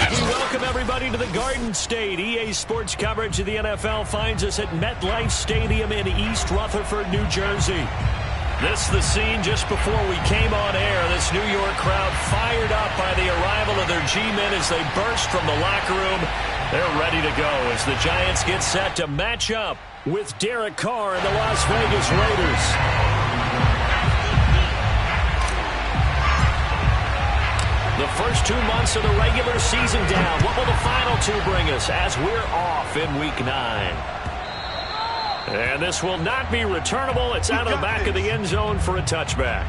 Welcome, everybody, to the Garden State. EA Sports coverage of the NFL finds us at MetLife Stadium in East Rutherford, New Jersey. This is the scene just before we came on air. This New York crowd fired up by the arrival of their G-men as they burst from the locker room. They're ready to go as the Giants get set to match up with Derek Carr and the Las Vegas Raiders. The first 2 months of the regular season down. What will the final 2 bring us as we're off in Week 9? And this will not be returnable. It's out of the back of the end zone for a touchback.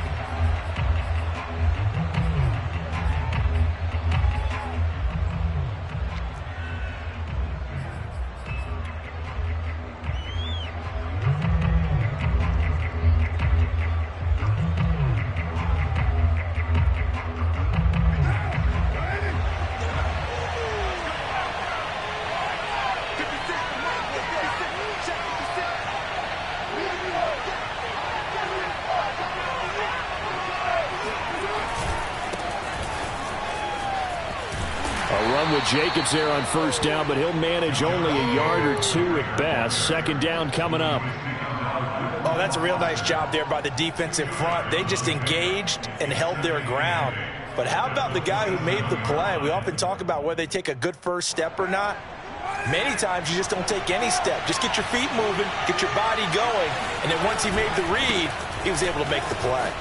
Jacobs there on first down, but he'll manage only a yard or 2 at best. Second down coming up. Oh, that's a real nice job there by the defense in front. They just engaged and held their ground. But how about the guy who made the play? We often talk about whether they take a good first step or not. Many times you just don't take any step. Just get your feet moving, get your body going, and then once he made the read, he was able to make the play.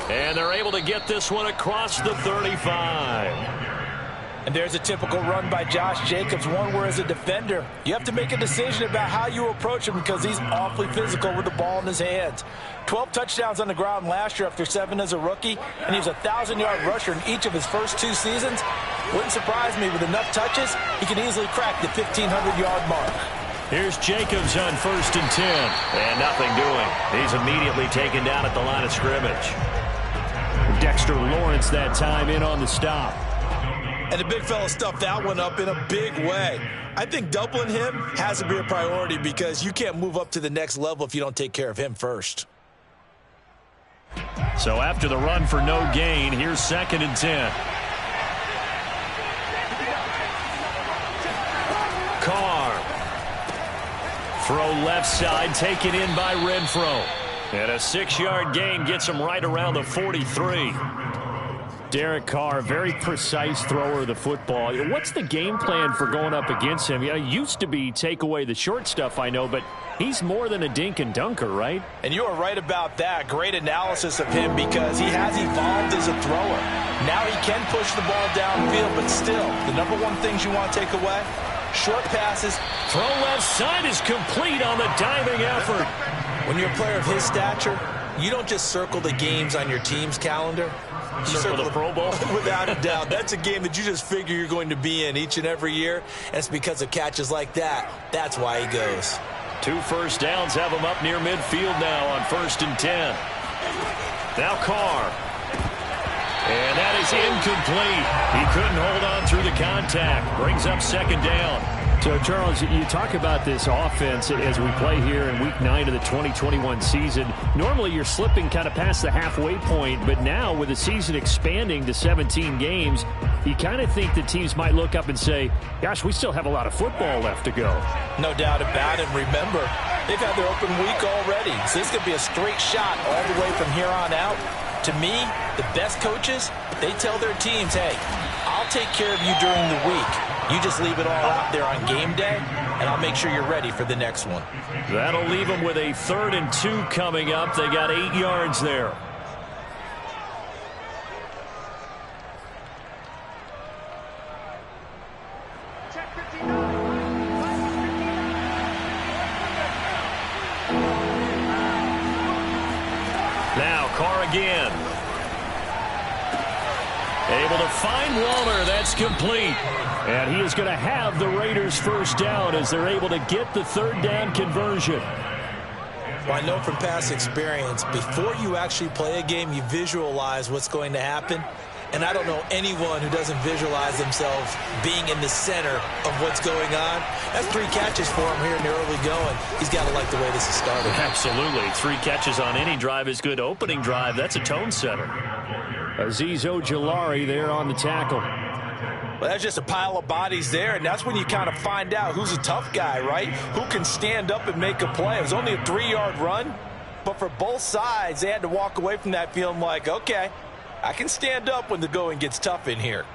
And they're able to get this one across the 35. And there's a typical run by Josh Jacobs, one where as a defender, you have to make a decision about how you approach him because he's awfully physical with the ball in his hands. 12 touchdowns on the ground last year after 7 as a rookie, and he was a 1,000-yard rusher in each of his first 2 seasons. Wouldn't surprise me, with enough touches, he can easily crack the 1,500-yard mark. Here's Jacobs on 1st and 10. And nothing doing. He's immediately taken down at the line of scrimmage. Dexter Lawrence that time in on the stop. And the big fella stuffed that one up in a big way. I think doubling him has to be a priority because you can't move up to the next level if you don't take care of him first. So after the run for no gain, here's 2nd and 10. Carr. Throw left side, taken in by Renfro. And a 6-yard gain gets him right around the 43. Derek Carr, very precise thrower of the football. What's the game plan for going up against him? Yeah, it used to be take away the short stuff, I know, but he's more than a dink and dunker, right? And you are right about that. Great analysis of him because he has evolved as a thrower. Now he can push the ball downfield, but still, the number one things you want to take away, short passes. Throw left side is complete on the diving effort. When you're a player of his stature, you don't just circle the games on your team's calendar. You circle the Pro Bowl? Without a doubt. That's a game that you just figure you're going to be in each and every year. And it's because of catches like that. That's why he goes. 2 first downs have him up near midfield now on 1st and 10. Now Carr. And that is incomplete. He couldn't hold on through the contact. Brings up 2nd down. So, Charles, you talk about this offense as we play here in Week 9 of the 2021 season. Normally, you're slipping kind of past the halfway point, but now with the season expanding to 17 games, you kind of think that teams might look up and say, gosh, we still have a lot of football left to go. No doubt about it. Remember, they've had their open week already, so this could be a straight shot all the way from here on out. To me, the best coaches, they tell their teams, hey, I'll take care of you during the week. You just leave it all out there on game day, and I'll make sure you're ready for the next one. That'll leave them with a 3rd and 2 coming up. They got 8 yards there. Now Carr again. Able to find Waller. That's complete. And he is going to have the Raiders first down as they're able to get the 3rd down conversion. Well, I know from past experience, before you actually play a game, you visualize what's going to happen. And I don't know anyone who doesn't visualize themselves being in the center of what's going on. That's 3 catches for him here in the early going. He's got to like the way this is started. Absolutely. 3 catches on any drive is good. Opening drive, that's a tone setter. Azeez Ojulari there on the tackle. Well, that's just a pile of bodies there, and that's when you kind of find out who's a tough guy, right? Who can stand up and make a play. It was only a 3-yard run, but for both sides, they had to walk away from that feeling like, okay, I can stand up when the going gets tough in here.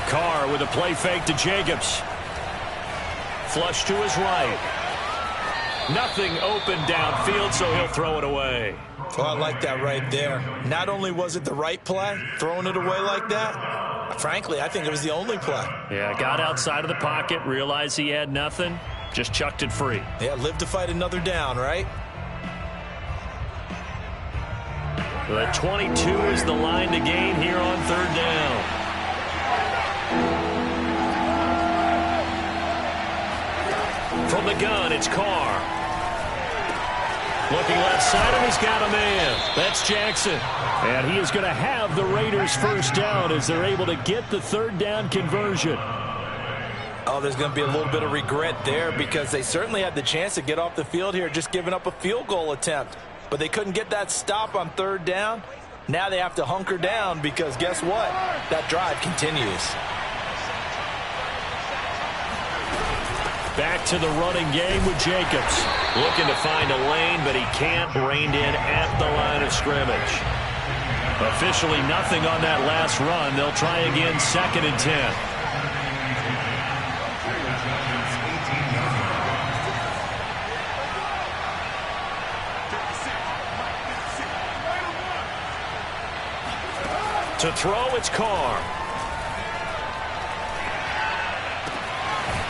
Carr with a play fake to Jacobs. Flush to his right. Nothing open downfield, so he'll throw it away. Oh, I like that right there. Not only was it the right play, throwing it away like that, frankly, I think it was the only play. Yeah, got outside of the pocket, realized he had nothing, just chucked it free. Yeah, live to fight another down, right? The 22 is the line to gain here on 3rd down. From the gun, it's Carr. Looking left side, and he's got a man. That's Jackson. And he is going to have the Raiders first down as they're able to get the 3rd down conversion. Oh, there's going to be a little bit of regret there because they certainly had the chance to get off the field here, just giving up a field goal attempt. But they couldn't get that stop on 3rd down. Now they have to hunker down because guess what? That drive continues. Back to the running game with Jacobs. Looking to find a lane, but he can't. Reined in at the line of scrimmage. Officially nothing on that last run. They'll try again 2nd and 10. To throw, it's Carr.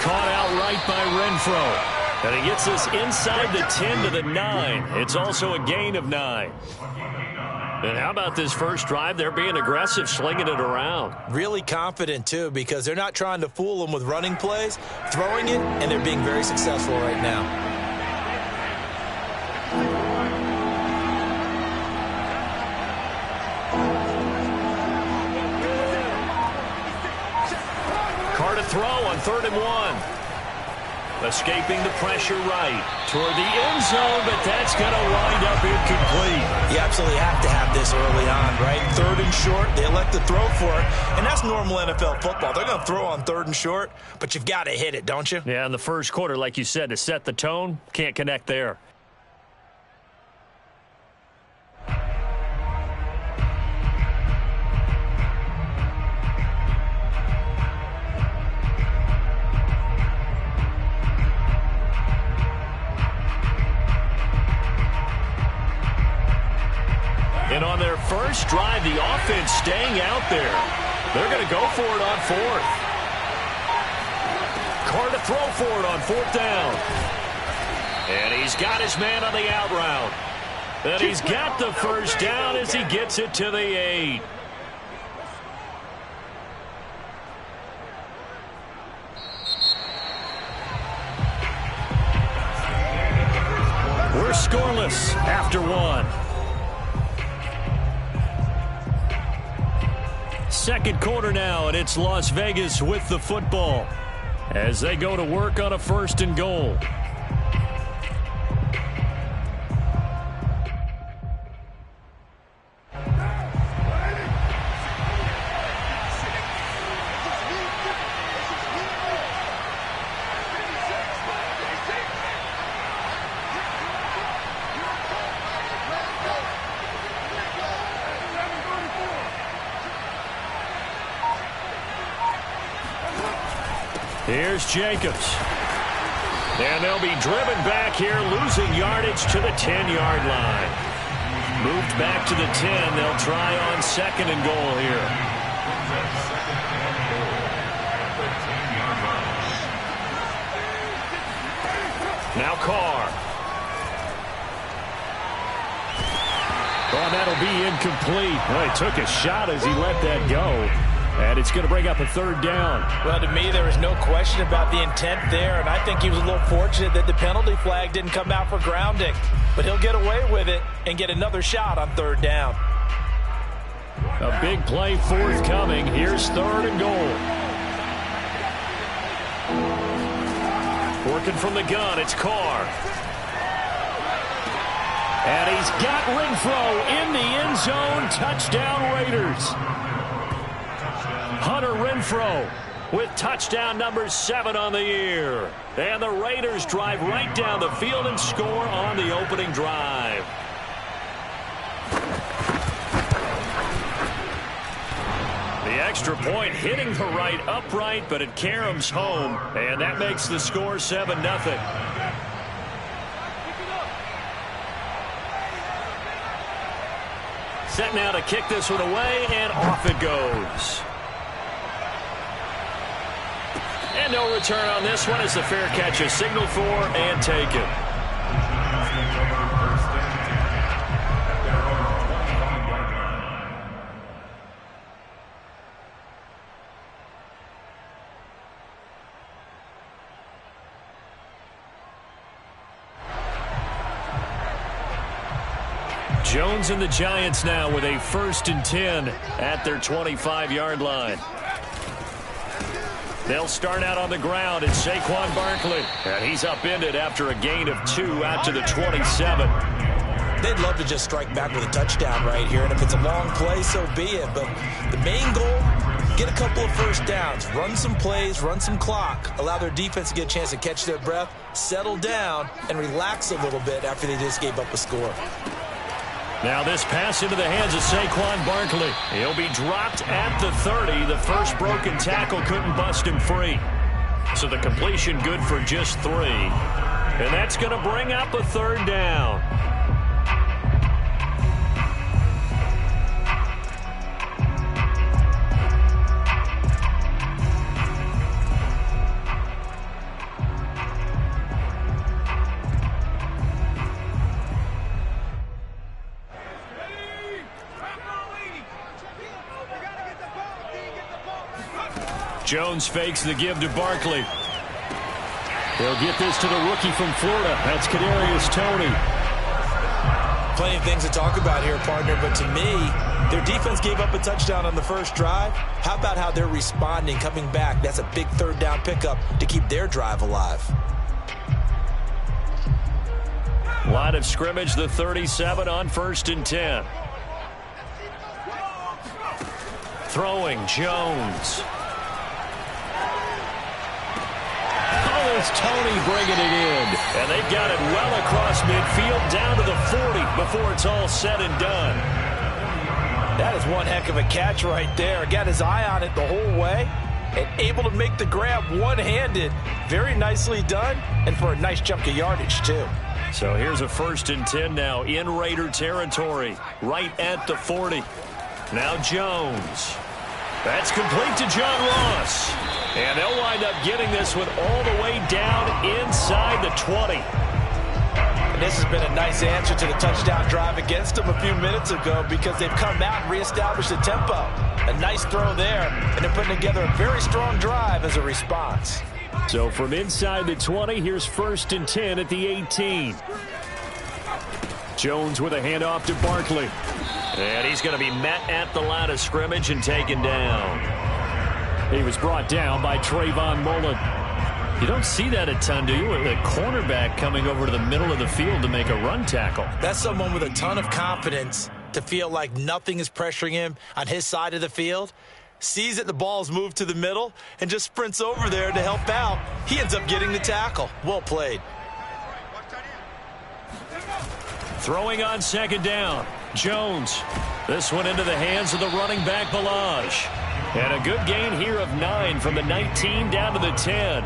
Caught out right by Renfro. And he gets this inside the 10 to the 9. It's also a gain of 9. And how about this first drive? They're being aggressive, slinging it around. Really confident, too, because they're not trying to fool them with running plays, throwing it, and they're being very successful right now. Carr to throw on 3rd and 1. Escaping the pressure right toward the end zone, but that's going to wind up incomplete. You absolutely have to have this early on, right? 3rd and short, they elect to throw for it, and that's normal NFL football. They're going to throw on 3rd and short, but you've got to hit it, don't you? Yeah, in the first quarter, like you said, to set the tone, can't connect there. And on their first drive, the offense staying out there. They're going to go for it on 4th. Carr to throw for it on 4th down. And he's got his man on the out route. And he's got the first down as he gets it to the 8. We're scoreless after 1. Second quarter now, and it's Las Vegas with the football as they go to work on a 1st and goal. Here's Jacobs. And they'll be driven back here, losing yardage to the 10-yard line. Moved back to the 10. They'll try on 2nd and goal here. Now Carr. Oh, that'll be incomplete. Well, he took a shot as he let that go. And it's going to bring up a third down. Well, to me, there was no question about the intent there, and I think he was a little fortunate that the penalty flag didn't come out for grounding. But he'll get away with it and get another shot on third down. A big play forthcoming. Here's third and goal. Working from the gun, it's Carr. And he's got Renfrow in the end zone. Touchdown, Raiders. Hunter Renfrow with touchdown number 7 on the year. And the Raiders drive right down the field and score on the opening drive. The extra point hitting the right upright, but it caroms home, and that makes the score 7-0. Set now to kick this one away, and off it goes. And no return on this one as the fair catch is signaled for and taken. Jones and the Giants now with a 1st and 10 at their 25-yard line. They'll start out on the ground. It's Saquon Barkley. And he's upended after a gain of 2 out to the 27. They'd love to just strike back with a touchdown right here. And if it's a long play, so be it. But the main goal, get a couple of first downs. Run some plays, run some clock. Allow their defense to get a chance to catch their breath, settle down, and relax a little bit after they just gave up a score. Now this pass into the hands of Saquon Barkley. He'll be dropped at the 30. The first broken tackle couldn't bust him free. So the completion good for just 3. And that's going to bring up a third down. Jones fakes the give to Barkley. They'll get this to the rookie from Florida. That's Kadarius Toney. Plenty of things to talk about here, partner, but to me, their defense gave up a touchdown on the first drive. How about how they're responding, coming back? That's a big third down pickup to keep their drive alive. Line of scrimmage, the 37 on 1st and 10. Throwing, Jones. It's Toney bringing it in. And they've got it well across midfield down to the 40 before it's all said and done. That is one heck of a catch right there. Got his eye on it the whole way and able to make the grab one-handed. Very nicely done, and for a nice chunk of yardage, too. So here's a 1st and 10 now in Raider territory, right at the 40. Now Jones. That's complete to John Ross. And they'll wind up getting this one all the way down inside the 20. And this has been a nice answer to the touchdown drive against them a few minutes ago because they've come out and reestablished the tempo. A nice throw there, and they're putting together a very strong drive as a response. So from inside the 20, here's 1st and 10 at the 18. Jones with a handoff to Barkley. And he's going to be met at the line of scrimmage and taken down. He was brought down by Trayvon Mullen. You don't see that a ton, do you? A cornerback coming over to the middle of the field to make a run tackle. That's someone with a ton of confidence to feel like nothing is pressuring him on his side of the field. Sees that the ball's moved to the middle and just sprints over there to help out. He ends up getting the tackle. Well played. Throwing on 2nd down. Jones. This one into the hands of the running back, Ballage. And a good gain here of 9 from the 19 down to the 10.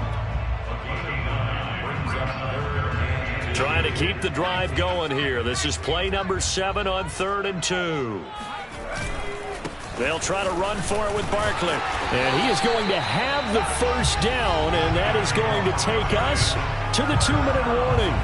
Trying to keep the drive going here. This is play number 7 on 3rd and 2. They'll try to run for it with Barkley. And he is going to have the 1st down, and that is going to take us to the 2-minute warning.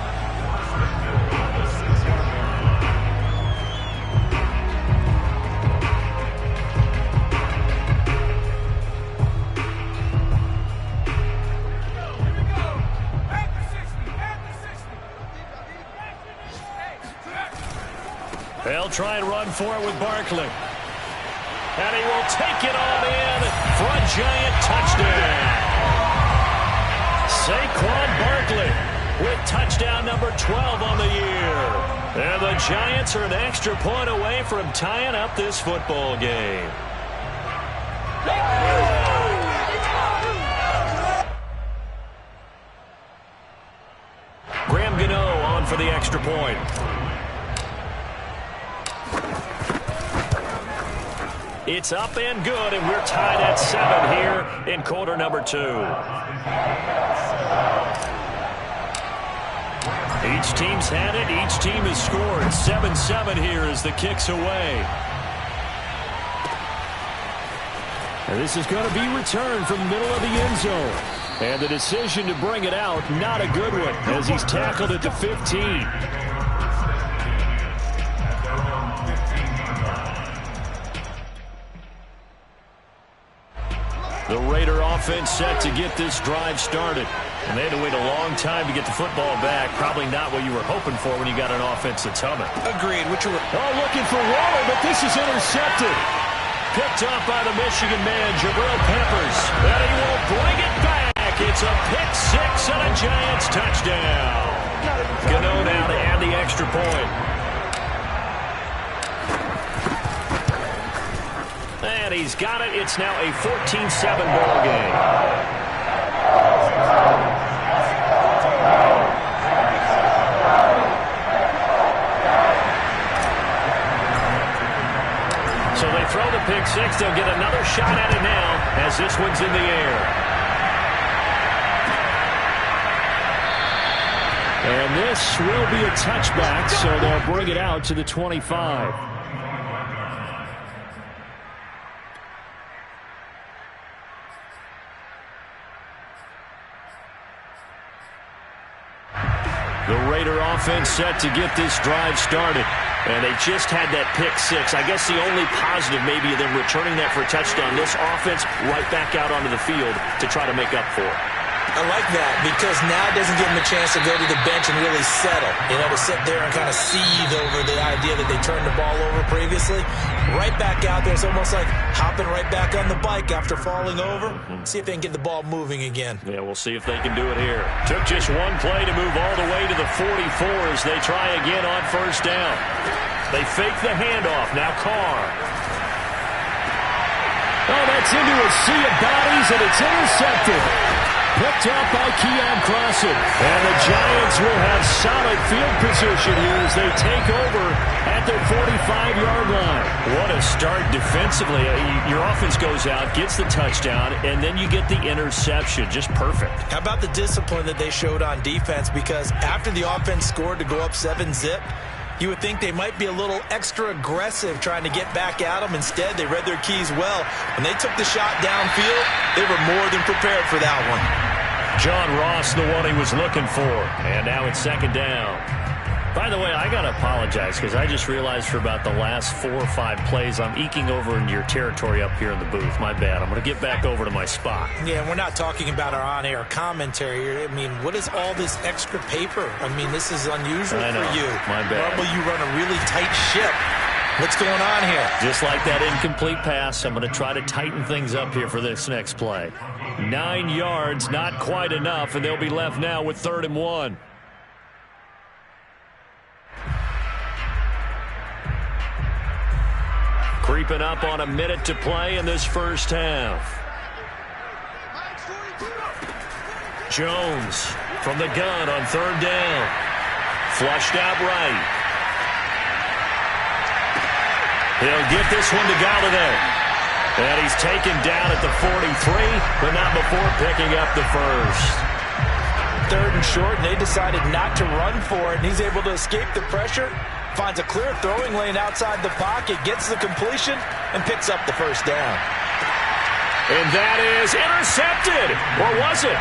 They'll try and run for it with Barkley. And he will take it on in for a Giant touchdown. Saquon Barkley with touchdown number 12 on the year. And the Giants are an extra point away from tying up this football game. Graham Gano on for the extra point. It's up and good, and we're tied at 7 here in quarter number 2. Each team's had it. Each team has scored. 7-7 here as the kick's away. And this is going to be returned from the middle of the end zone. And the decision to bring it out, not a good one, as he's tackled at the 15. The Raider offense set to get this drive started. And they had to wait a long time to get the football back. Probably not what you were hoping for when you got an offense that's humming. Agreed. Looking for Waller, but this is intercepted. Picked off by the Michigan man, Jabril Peppers. And he will bring it back. It's a pick 6 and a Giants touchdown. Gano now to add the extra point. And he's got it. It's now a 14-7 ball game. So they throw the pick 6. They'll get another shot at it now as this one's in the air. And this will be a touchback, so they'll bring it out to the 25. The Raider offense set to get this drive started. And they just had that pick 6. I guess the only positive maybe of them returning that for a touchdown. This offense right back out onto the field to try to make up for it. I like that because now it doesn't give them a chance to go to the bench and really settle. You know, to sit there and kind of seethe over the idea that they turned the ball over previously. Right back out there. It's almost like hopping right back on the bike after falling over. See if they can get the ball moving again. Yeah, we'll see if they can do it here. Took just one play to move all the way to the 44 as they try again on first down. They fake the handoff. Now Carr. Oh, that's into a sea of bodies, and it's intercepted. Picked up by Keon Crossen. And the Giants will have solid field position here as they take over at their 45-yard line. What a start defensively. Your offense goes out, gets the touchdown, and then you get the interception. Just perfect. How about the discipline that they showed on defense? Because after the offense scored to go up 7-zip, you would think they might be a little extra aggressive trying to get back at them. Instead, they read their keys well. When they took the shot downfield, they were more than prepared for that one. John Ross, the one he was looking for. And now it's second down. By the way, I got to apologize because I just realized for about the last 4 or 5 plays, I'm eking over into your territory up here in the booth. My bad. I'm going to get back over to my spot. Yeah, we're not talking about our on-air commentary here. I mean, what is all this extra paper? I mean, this is unusual for you. My bad. Normally you run a really tight ship. What's going on here? Just like that incomplete pass, I'm going to try to tighten things up here for this next play. 9 yards, not quite enough, and they'll be left now with 3rd and 1. Creeping up on a minute to play in this first half. Jones from the gun on 3rd down. Flushed out right. He'll get this one to Golladay. And he's taken down at the 43, but not before picking up the first. 3rd and short, and they decided not to run for it, and he's able to escape the pressure. Finds a clear throwing lane outside the pocket, gets the completion, and picks up the first down. And that is intercepted. Or was it?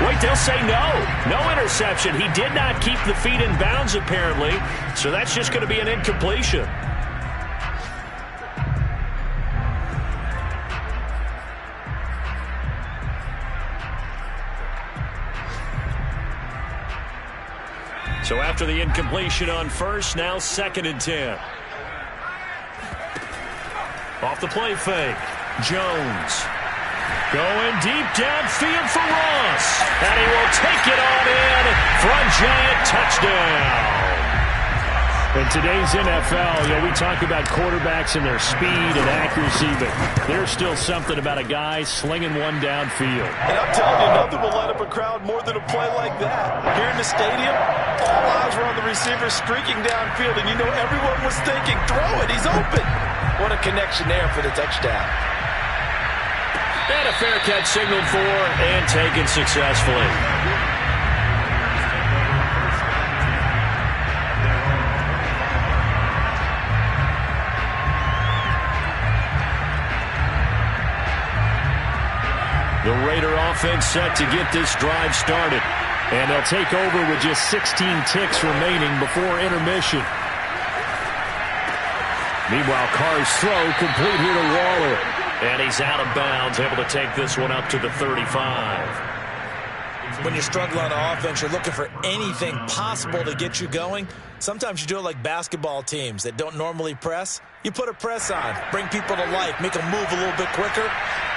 Wait, they'll say no. No interception. He did not keep the feet in bounds, apparently. So that's just going to be an incompletion. So after the incompletion on first, now 2nd and 10. Off the play fake. Jones. Going deep downfield for Ross. And he will take it on in for a Giant touchdown. In today's NFL, we talk about quarterbacks and their speed and accuracy, but there's still something about a guy slinging one downfield. And I'm telling you, nothing will light up a crowd more than a play like that. Here in the stadium, all eyes were on the receiver streaking downfield, and everyone was thinking, throw it, he's open. What a connection there for the touchdown. And a fair catch signaled for and taken successfully. The Raider offense set to get this drive started. And they'll take over with just 16 ticks remaining before intermission. Meanwhile, Carr's throw complete here to Waller. And he's out of bounds, able to take this one up to the 35. When you're struggling on offense, you're looking for anything possible to get you going. Sometimes you do it like basketball teams that don't normally press. You put a press on, bring people to life, make them move a little bit quicker.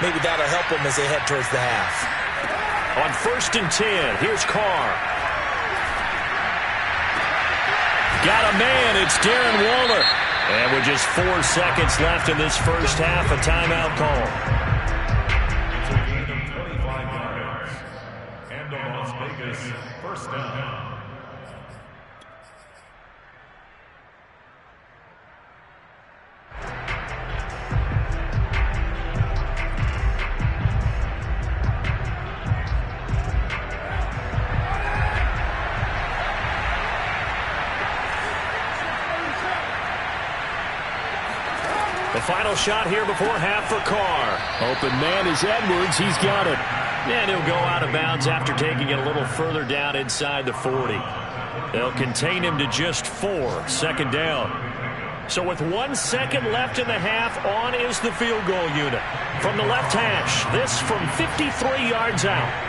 Maybe that'll help them as they head towards the half. On 1st and 10, here's Carr. Got a man, it's Darren Waller. And with just 4 seconds left in this first half, a timeout call. It's a gain of 25 yards. And the Las Vegas first down. The final shot here before half for Carr. Open man is Edwards. He's got it. And he'll go out of bounds after taking it a little further down inside the 40. They'll contain him to just 4. Second down. So with 1 second left in the half, on is the field goal unit. From the left hash, this from 53 yards out.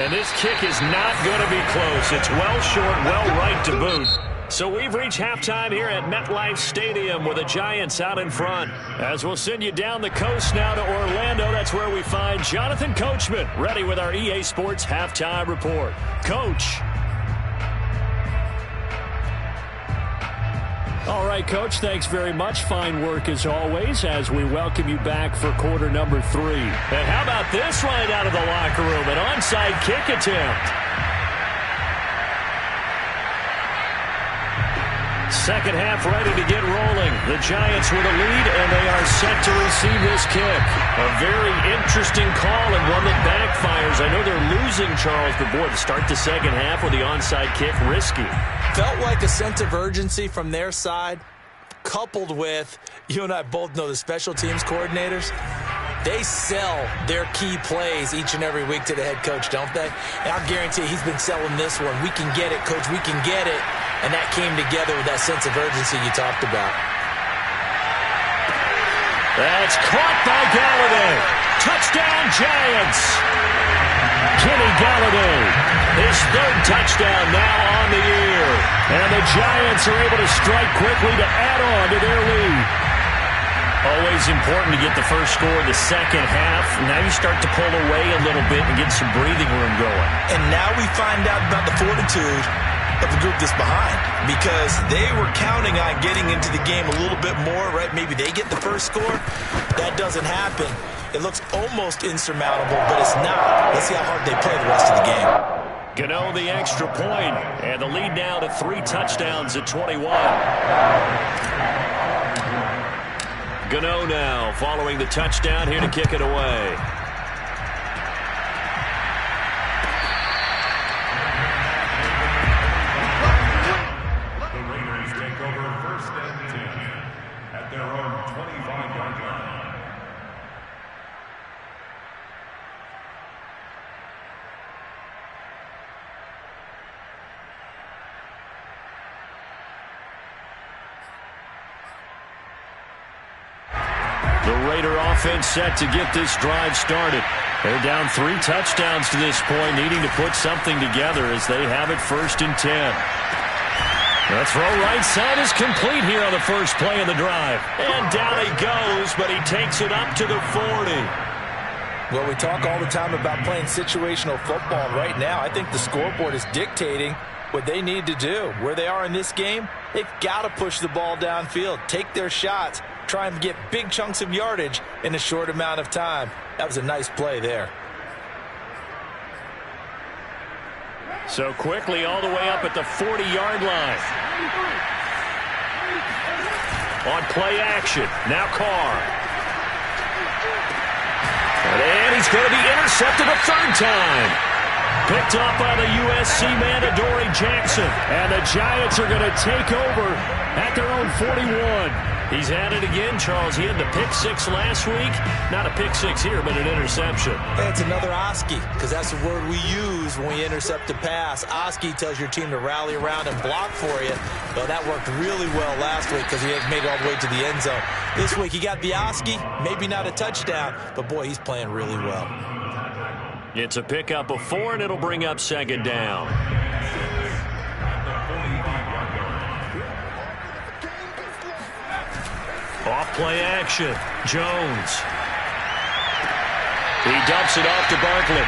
And this kick is not going to be close. It's well short, well right to boot. So we've reached halftime here at MetLife Stadium with the Giants out in front. As we'll send you down the coast now to Orlando, that's where we find Jonathan Coachman ready with our EA Sports Halftime Report. Coach. All right, Coach, thanks very much. Fine work as always as we welcome you back for quarter number 3. And how about this right out of the locker room? An onside kick attempt. Second half ready to get rolling. The Giants with a lead, and they are set to receive this kick. A very interesting call and one that backfires. I know they're losing, Charles, but boy, to start the second half with the onside kick, risky. Felt like a sense of urgency from their side, coupled with, you and I both know the special teams coordinators. They sell their key plays each and every week to the head coach, don't they? And I'll guarantee he's been selling this one. We can get it, Coach. We can get it. And that came together with that sense of urgency you talked about. That's caught by Galladay. Touchdown, Giants. Kenny Galladay, his 3rd touchdown now on the year. And the Giants are able to strike quickly to add on to their lead. Always important to get the first score in the second half. Now you start to pull away a little bit and get some breathing room going. And now we find out about the fortitude of the group that's behind, because they were counting on getting into the game a little bit more, right? Maybe they get the first score. That doesn't happen. It looks almost insurmountable, but it's not. Let's see how hard they play the rest of the game. Gano the extra point, and the lead now to 3 touchdowns at 21. Gano now following the touchdown here to kick it away. The Raiders take over 1st and 10 at their own 25-yard line. The Raider offense set to get this drive started. They're down 3 touchdowns to this point, needing to put something together as they have it 1st and 10. The throw right side is complete here on the first play of the drive. And down he goes, but he takes it up to the 40. Well, we talk all the time about playing situational football. Right now, I think the scoreboard is dictating what they need to do. Where they are in this game, they've got to push the ball downfield, take their shots, try and get big chunks of yardage in a short amount of time. That was a nice play there. So quickly all the way up at the 40-yard line. On play action, now Carr. And he's going to be intercepted a 3rd time. Picked off by the USC man, Adoree Jackson. And the Giants are going to take over at their own 41. He's at it again, Charles. He had the pick 6 last week. Not a pick 6 here, but an interception. It's another Oski, because that's the word we use when we intercept a pass. Oski tells your team to rally around and block for you. But that worked really well last week because he has made it all the way to the end zone. This week he got the Oski, maybe not a touchdown, but boy, he's playing really well. It's a pickup of 4, and it'll bring up 2nd down. Off play action, Jones. He dumps it off to Barkley.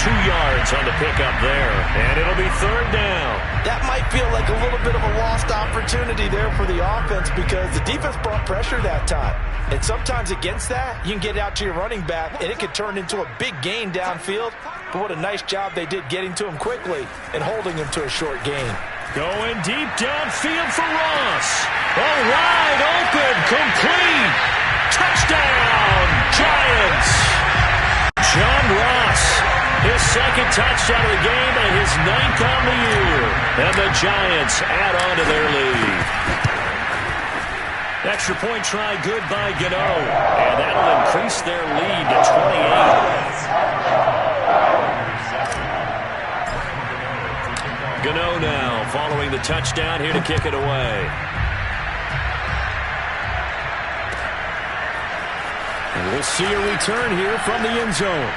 2 yards on the pickup there, and it'll be 3rd down. That might feel like a little bit of a lost opportunity there for the offense because the defense brought pressure that time. And sometimes against that, you can get out to your running back, and it could turn into a big gain downfield. But what a nice job they did getting to him quickly and holding him to a short gain. Going deep downfield for Ross. Oh, wide open, complete. Touchdown, Giants. John Ross, his 2nd touchdown of the game and his 9th on the year. And the Giants add on to their lead. Extra point try good by Gano. And that'll increase their lead to 28. Gano now following the touchdown here to kick it away. And we'll see a return here from the end zone.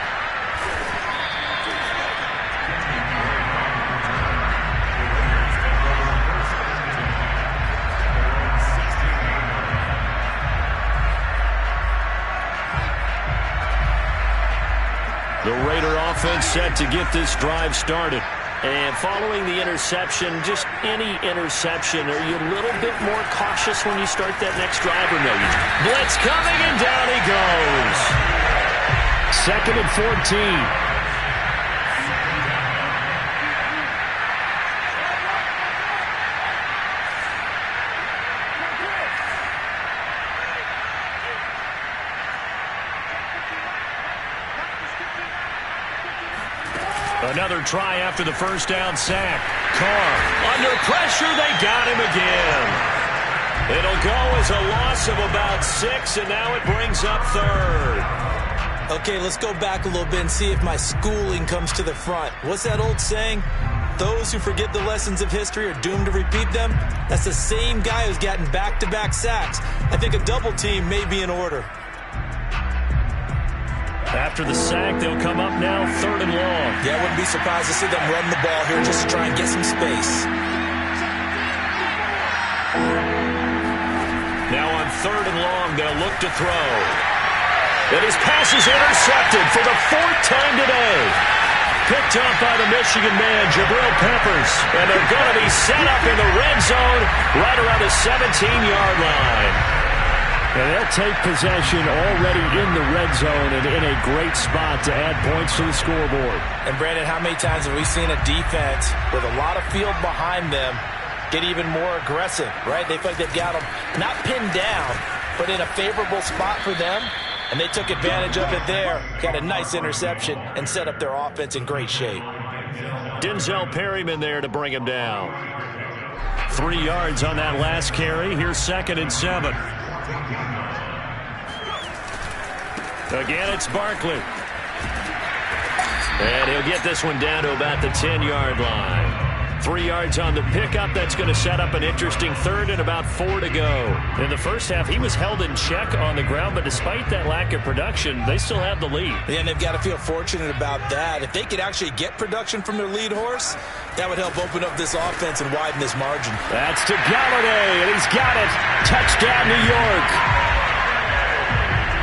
The Raider offense set to get this drive started. And following the interception, just any interception, are you a little bit more cautious when you start that next drive or no? Blitz coming, and down he goes. 2nd and 14. Another try after the 1st down sack. Carr under pressure. They got him again. It'll go as a loss of about 6, and now it brings up 3rd. Okay, let's go back a little bit and see if my schooling comes to the front. What's that old saying? Those who forget the lessons of history are doomed to repeat them. That's the same guy who's gotten back-to-back sacks. I think a double team may be in order. After the sack, they'll come up now 3rd and long. Yeah, I wouldn't be surprised to see them run the ball here just to try and get some space. Now on 3rd and long, they'll look to throw. And his pass is intercepted for the 4th time today. Picked up by the Michigan man, Jabril Peppers. And they're going to be set up in the red zone right around the 17-yard line. And they'll take possession already in the red zone and in a great spot to add points to the scoreboard. And, Brandon, how many times have we seen a defense with a lot of field behind them get even more aggressive, right? They feel like they've got them not pinned down, but in a favorable spot for them, and they took advantage of it there, got a nice interception, and set up their offense in great shape. Denzel Perryman there to bring him down. 3 yards on that last carry. Here's 2nd and 7. Again, it's Barkley. And he'll get this one down to about the 10-yard line. 3 yards on the pickup. That's going to set up an interesting third and about 4 to go. In the first half, he was held in check on the ground, but despite that lack of production, they still have the lead. Yeah, and they've got to feel fortunate about that. If they could actually get production from their lead horse, that would help open up this offense and widen this margin. That's to Galladay, and he's got it. Touchdown, New York.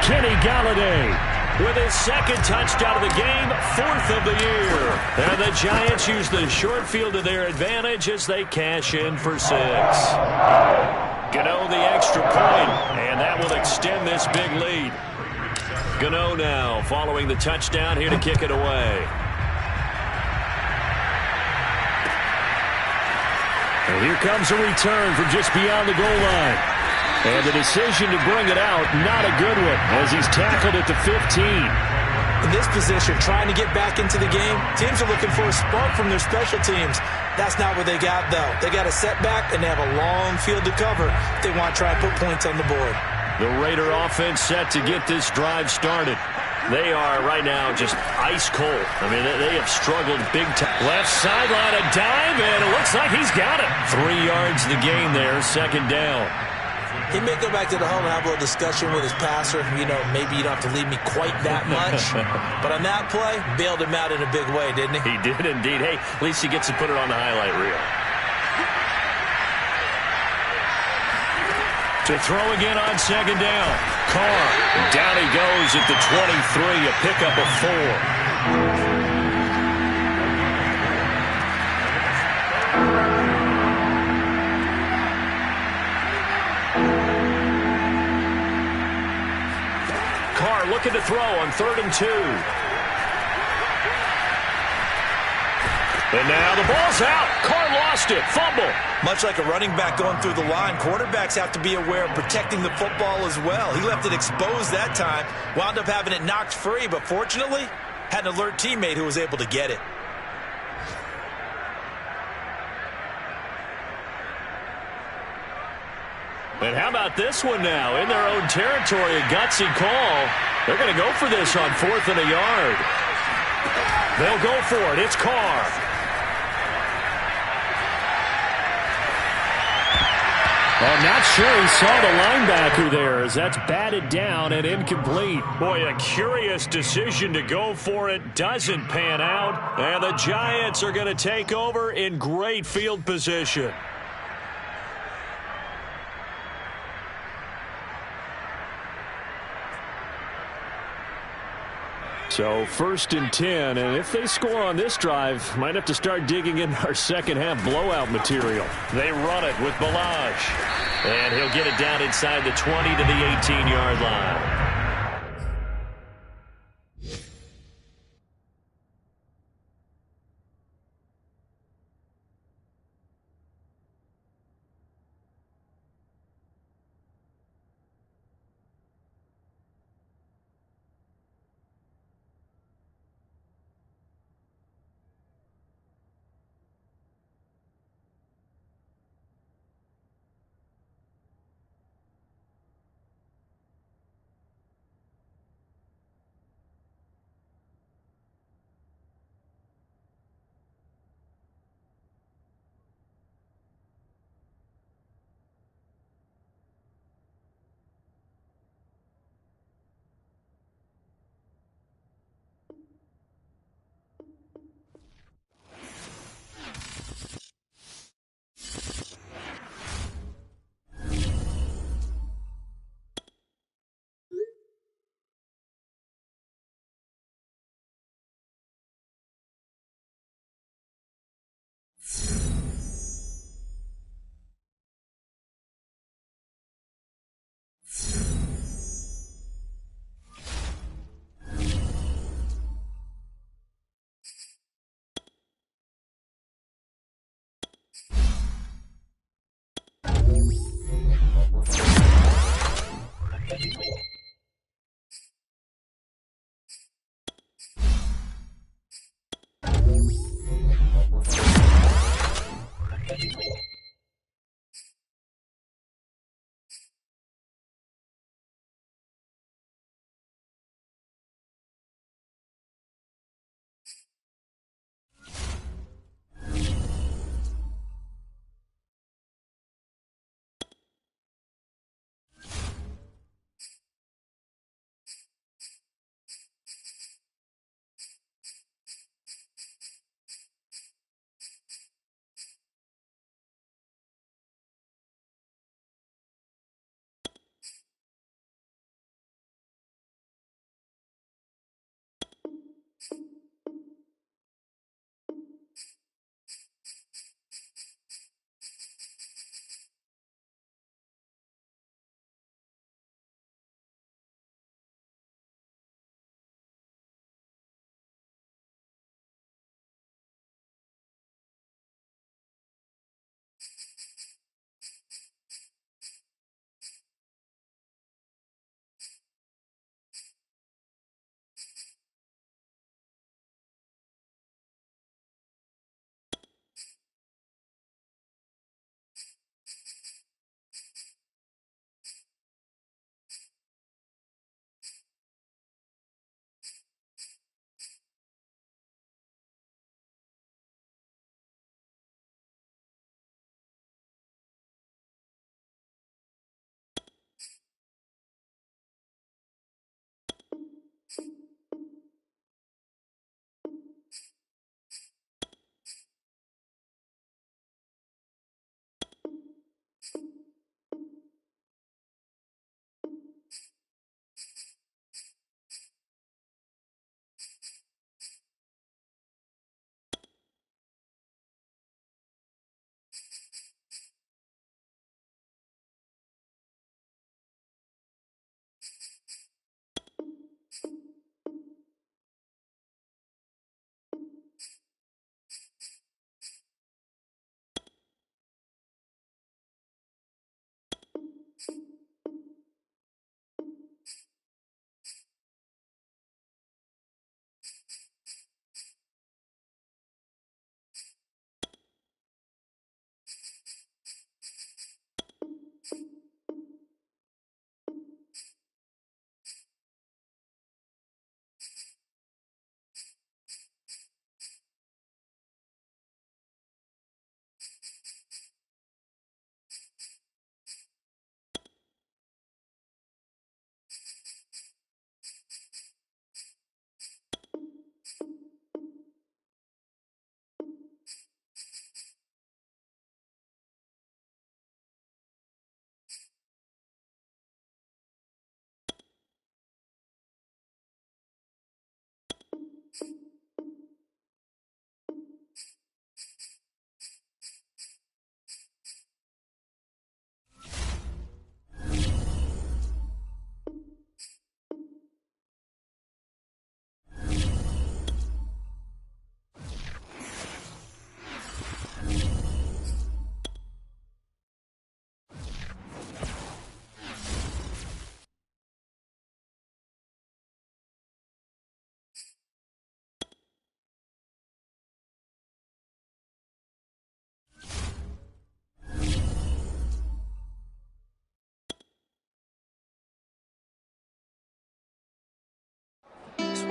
Kenny Galladay with his second touchdown of the game, 4th of the year. And the Giants use the short field to their advantage as they cash in for 6. Gano the extra point, and that will extend this big lead. Gano now following the touchdown here to kick it away. And here comes a return from just beyond the goal line. And the decision to bring it out, not a good one, as he's tackled at the 15. In this position, trying to get back into the game, teams are looking for a spark from their special teams. That's not what they got, though. They got a setback, and they have a long field to cover if they want to try and put points on the board. The Raider offense set to get this drive started. They are right now just ice cold. I mean, they have struggled big time. Left sideline, a dive, and it looks like he's got it. 3 yards the gain there, second down. He may go back to the home and have a little discussion with his passer. You know, maybe you don't have to leave me quite that much. But on that play, bailed him out in a big way, didn't he? He did indeed. Hey, at least he gets to put it on the highlight reel. To throw again on second down. Carr. Down he goes at the 23, a pickup of 4. Carr looking to throw on 3rd and 2. And now the ball's out. Carr lost it. Fumble. Much like a running back going through the line, quarterbacks have to be aware of protecting the football as well. He left it exposed that time, wound up having it knocked free, but fortunately, had an alert teammate who was able to get it. And how about this one now? In their own territory, a gutsy call. They're going to go for this on 4th and a yard. They'll go for it. It's Carr. I'm not sure he saw the linebacker there, as that's batted down and incomplete. Boy, a curious decision to go for it. Doesn't pan out. And the Giants are going to take over in great field position. So 1st and 10, and if they score on this drive, might have to start digging in our second half blowout material. They run it with Ballage. And he'll get it down inside the 20 to the 18-yard line.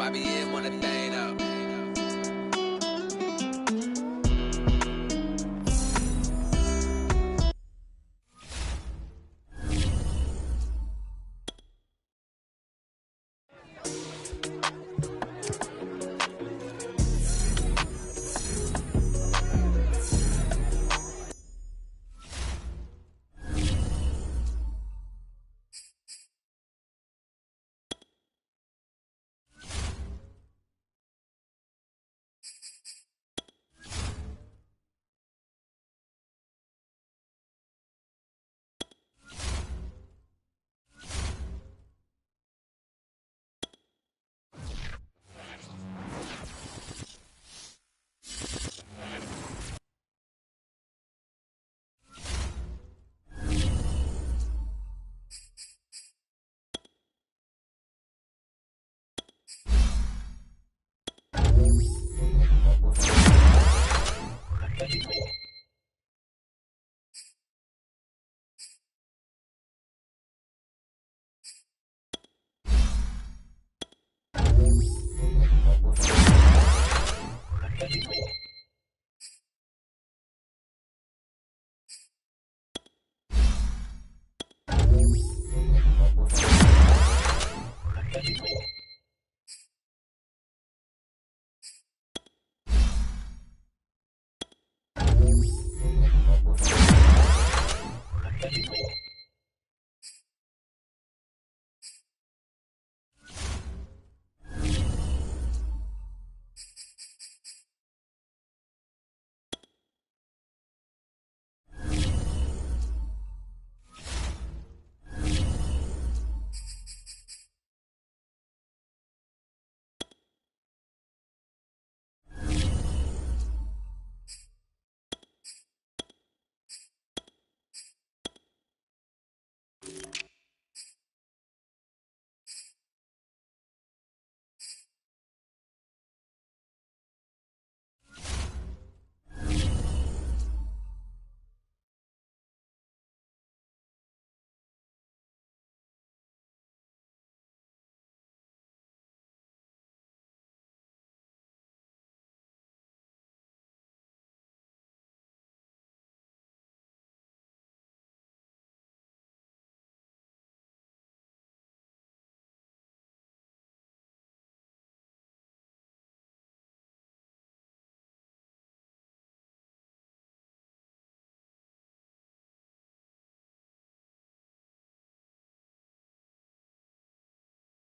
YBN want a thing up.